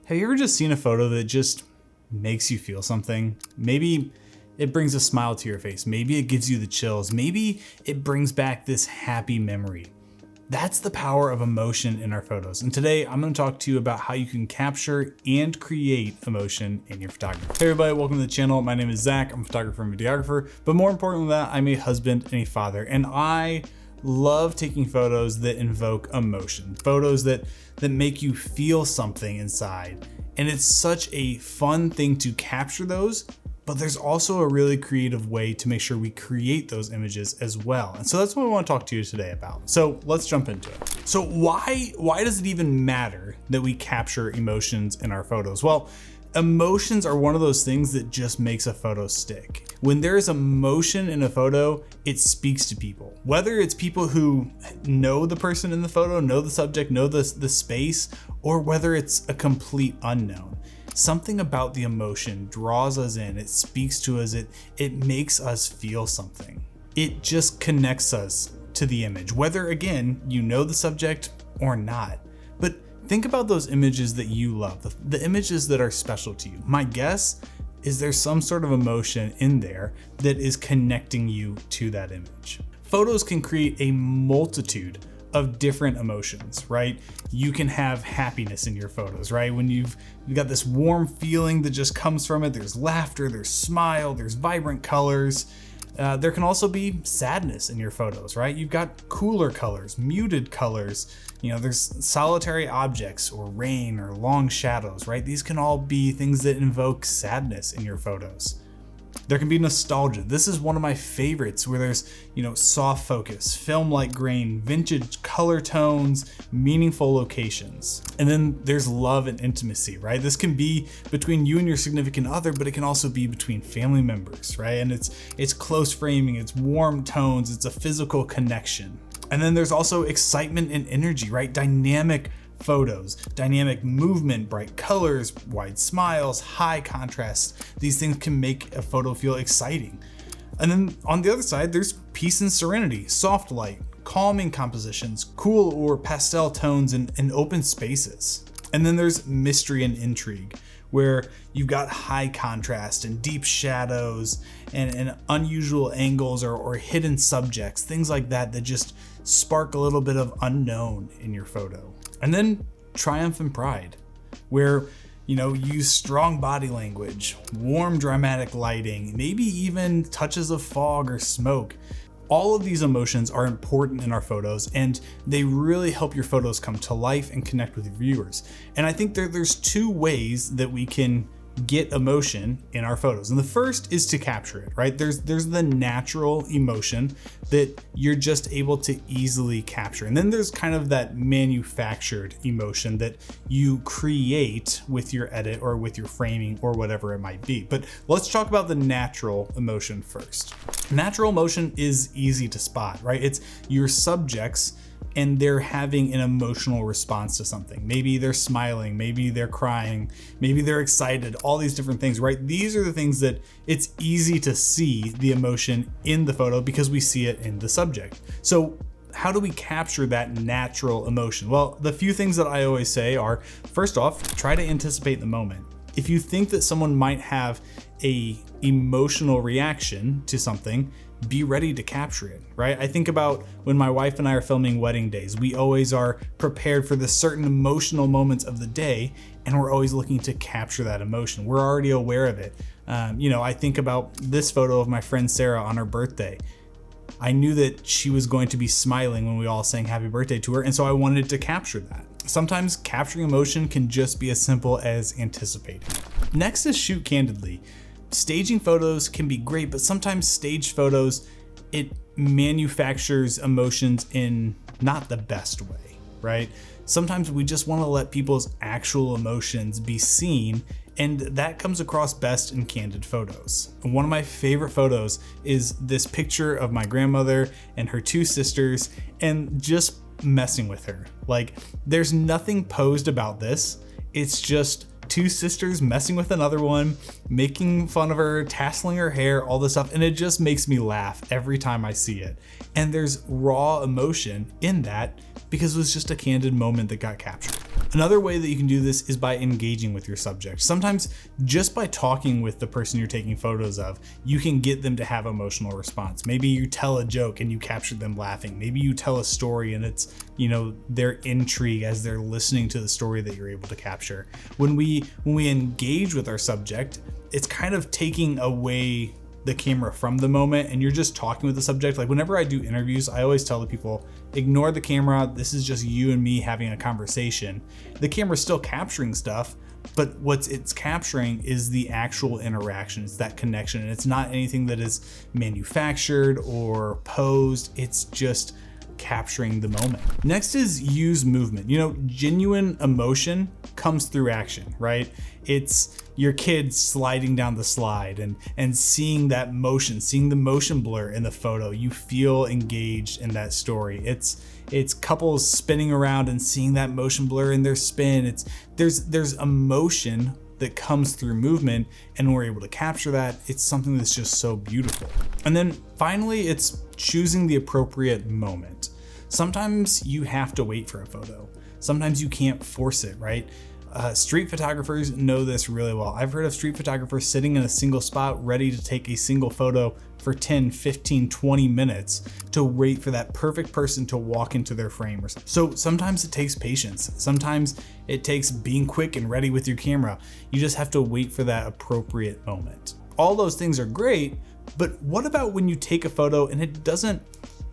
Have you ever just seen a photo that just makes you feel something? Maybe it brings a smile to your face. Maybe it gives you the chills. Maybe it brings back this happy memory. That's the power of emotion in our photos. And today I'm going to talk to you about how you can capture and create emotion in your photography. Hey everybody, welcome to the channel. My name is Zach. I'm a photographer and videographer, but more important than that, I'm a husband and a father. And I love taking photos that invoke emotion, photos that make you feel something inside. And it's such a fun thing to capture those, but there's also a really creative way to make sure we create those images as well. And so that's what I want to talk to you today about. So let's jump into it. So why does it even matter that we capture emotions in our photos? Well, emotions are one of those things that just makes a photo stick. When there's emotion in a photo, it speaks to people. Whether it's people who know the person in the photo, know the subject, know the space, or whether it's a complete unknown. Something about the emotion draws us in, it speaks to us, it makes us feel something. It just connects us to the image, whether again, you know the subject or not. But think about those images that you love, the images that are special to you. My guess is there's some sort of emotion in there that is connecting you to that image. Photos can create a multitude of different emotions, right? You can have happiness in your photos, right? When you've got this warm feeling that just comes from it, there's laughter, there's smile, there's vibrant colors. There can also be sadness in your photos, right? You've got cooler colors, muted colors, there's solitary objects or rain or long shadows, right? These can all be things that invoke sadness in your photos. There can be nostalgia. This is one of my favorites where there's, soft focus, film-like grain, vintage color tones, meaningful locations. And then there's love and intimacy, right? This can be between you and your significant other, but it can also be between family members, right? And it's close framing, it's warm tones, it's a physical connection. And then there's also excitement and energy, right? Dynamic photos, dynamic movement, bright colors, wide smiles, high contrast. These things can make a photo feel exciting. And then on the other side, there's peace and serenity, soft light, calming compositions, cool or pastel tones, and open spaces. And then there's mystery and intrigue, where you've got high contrast and deep shadows and unusual angles or hidden subjects, things like that just spark a little bit of unknown in your photo. And then triumph and pride, where use strong body language, warm dramatic lighting, maybe even touches of fog or smoke. All of these emotions are important in our photos, and they really help your photos come to life and connect with your viewers. And I think there's two ways that we can get emotion in our photos. And the first is to capture it, right? There's the natural emotion that you're just able to easily capture. And then there's kind of that manufactured emotion that you create with your edit or with your framing or whatever it might be. But let's talk about the natural emotion first. Natural emotion is easy to spot, right? It's your subjects and they're having an emotional response to something. Maybe they're smiling, maybe they're crying, maybe they're excited, all these different things, right? These are the things that it's easy to see the emotion in the photo because we see it in the subject. So how do we capture that natural emotion? Well, the few things that I always say are, first off, try to anticipate the moment. If you think that someone might have a emotional reaction to something, be ready to capture it, right? I think about when my wife and I are filming wedding days, we always are prepared for the certain emotional moments of the day, and we're always looking to capture that emotion. We're already aware of it. I think about this photo of my friend Sarah on her birthday. I knew that she was going to be smiling when we all sang happy birthday to her, and so I wanted to capture that. Sometimes capturing emotion can just be as simple as anticipating. Next is shoot candidly. Staging photos can be great, but sometimes staged photos, it manufactures emotions in not the best way, right? Sometimes we just want to let people's actual emotions be seen, and that comes across best in candid photos. And one of my favorite photos is this picture of my grandmother and her two sisters and just messing with her. Like, there's nothing posed about this. It's just two sisters messing with another one, making fun of her, tasseling her hair, all this stuff, and it just makes me laugh every time I see it. And there's raw emotion in that because it was just a candid moment that got captured. Another way that you can do this is by engaging with your subject. Sometimes just by talking with the person you're taking photos of, you can get them to have emotional response. Maybe you tell a joke and you capture them laughing. Maybe you tell a story and it's, their intrigue as they're listening to the story that you're able to capture. When we engage with our subject, it's kind of taking away the camera from the moment and you're just talking with the subject. Like whenever I do interviews, I always tell the people, ignore the camera. This is just you and me having a conversation. The camera's still capturing stuff, but what it's capturing is the actual interaction. It's that connection. And it's not anything that is manufactured or posed. It's just capturing the moment. Next is use movement. Genuine emotion comes through action, right? It's your kid sliding down the slide and seeing that motion, seeing the motion blur in the photo. You feel engaged in that story. It's couples spinning around and seeing that motion blur in their spin. There's emotion that comes through movement, and we're able to capture that. It's something that's just so beautiful. And then finally, it's choosing the appropriate moment. Sometimes you have to wait for a photo. Sometimes you can't force it, right? Street photographers know this really well. I've heard of street photographers sitting in a single spot ready to take a single photo for 10, 15, 20 minutes to wait for that perfect person to walk into their frame. So sometimes it takes patience. Sometimes it takes being quick and ready with your camera. You just have to wait for that appropriate moment. All those things are great, but what about when you take a photo and it doesn't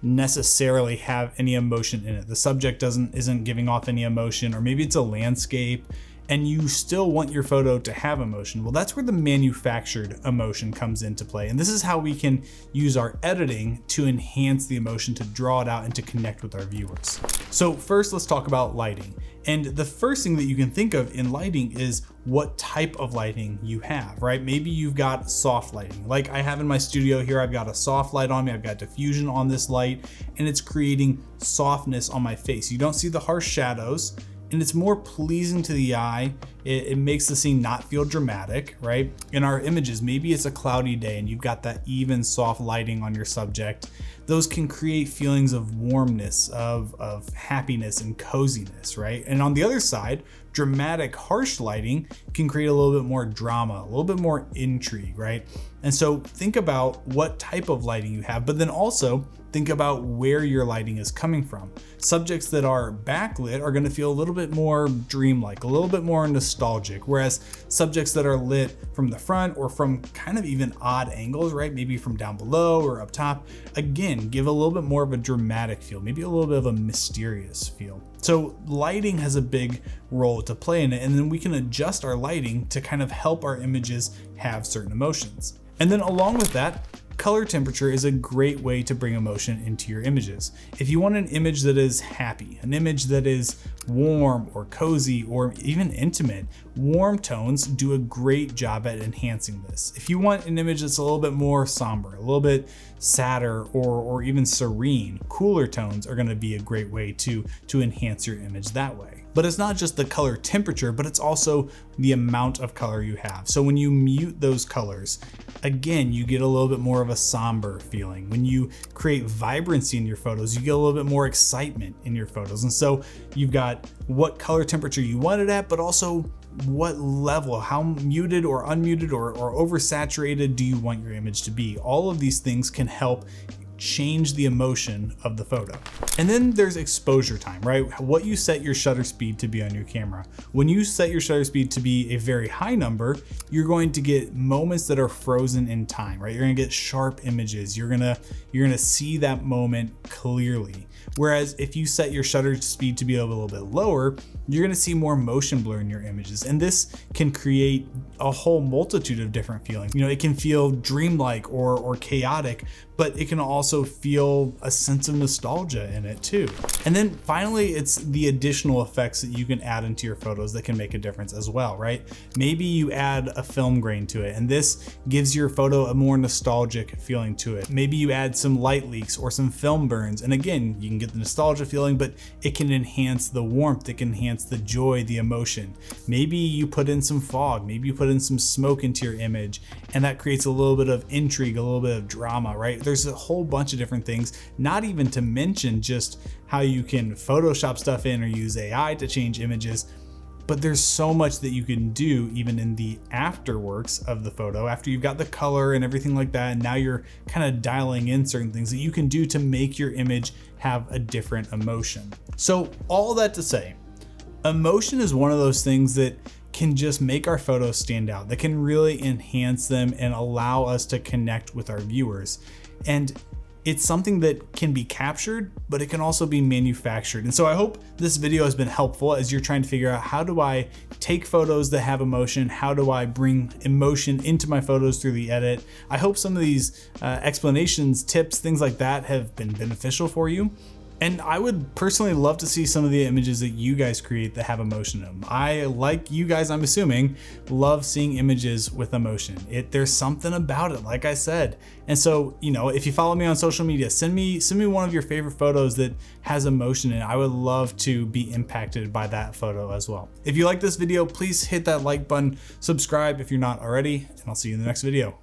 necessarily have any emotion in it? The subject isn't giving off any emotion, or maybe it's a landscape and you still want your photo to have emotion. Well, that's where the manufactured emotion comes into play. And this is how we can use our editing to enhance the emotion, to draw it out and to connect with our viewers. So first, let's talk about lighting. And the first thing that you can think of in lighting is what type of lighting you have, right? Maybe you've got soft lighting. Like I have in my studio here, I've got a soft light on me, I've got diffusion on this light, and it's creating softness on my face. You don't see the harsh shadows, and it's more pleasing to the eye. It makes the scene not feel dramatic, right? In our images, maybe it's a cloudy day and you've got that even soft lighting on your subject. Those can create feelings of warmness, of happiness and coziness, right? And on the other side, dramatic, harsh lighting can create a little bit more drama, a little bit more intrigue, right? And so think about what type of lighting you have, but then also think about where your lighting is coming from. Subjects that are backlit are going to feel a little bit more dreamlike, a little bit more nostalgic, whereas subjects that are lit from the front or from kind of even odd angles, right? Maybe from down below or up top, again, give a little bit more of a dramatic feel, maybe a little bit of a mysterious feel. So lighting has a big role to play in it, and then we can adjust our lighting to kind of help our images have certain emotions. And then along with that, color temperature is a great way to bring emotion into your images. If you want an image that is happy, an image that is warm or cozy or even intimate, warm tones do a great job at enhancing this. If you want an image that's a little bit more somber, a little bit sadder or even serene, cooler tones are going to be a great way to enhance your image that way. But it's not just the color temperature, but it's also the amount of color you have. So when you mute those colors, again, you get a little bit more of a somber feeling. When you create vibrancy in your photos, you get a little bit more excitement in your photos. And so you've got what color temperature you want it at, but also what level, how muted or unmuted or oversaturated do you want your image to be? All of these things can help change the emotion of the photo. And then there's exposure time, right? What you set your shutter speed to be on your camera. When you set your shutter speed to be a very high number, you're going to get moments that are frozen in time, right? You're gonna get sharp images. You're gonna see that moment clearly. Whereas if you set your shutter speed to be a little bit lower, you're gonna see more motion blur in your images. And this can create a whole multitude of different feelings. It can feel dreamlike or chaotic, but it can also feel a sense of nostalgia in it too. And then finally, it's the additional effects that you can add into your photos that can make a difference as well, right? Maybe you add a film grain to it, and this gives your photo a more nostalgic feeling to it. Maybe you add some light leaks or some film burns, and again, you can get the nostalgia feeling, but it can enhance the warmth, it can enhance the joy, the emotion. Maybe you put in some fog, maybe you put in some smoke into your image, and that creates a little bit of intrigue, a little bit of drama, right? There's a whole bunch of different things, not even to mention just how you can Photoshop stuff in or use AI to change images. but there's so much that you can do even in the afterworks of the photo, after you've got the color and everything like that, and now you're kind of dialing in certain things that you can do to make your image have a different emotion. So all that to say, emotion is one of those things that can just make our photos stand out, that can really enhance them and allow us to connect with our viewers. And it's something that can be captured, but it can also be manufactured. And so I hope this video has been helpful as you're trying to figure out, how do I take photos that have emotion? How do I bring emotion into my photos through the edit? I hope some of these explanations, tips, things like that have been beneficial for you. And I would personally love to see some of the images that you guys create that have emotion in them. I, like you guys, I'm assuming, love seeing images with emotion. There's something about it, like I said. And so, you know, if you follow me on social media, send me one of your favorite photos that has emotion in it. I would love to be impacted by that photo as well. If you like this video, please hit that like button, subscribe if you're not already, and I'll see you in the next video.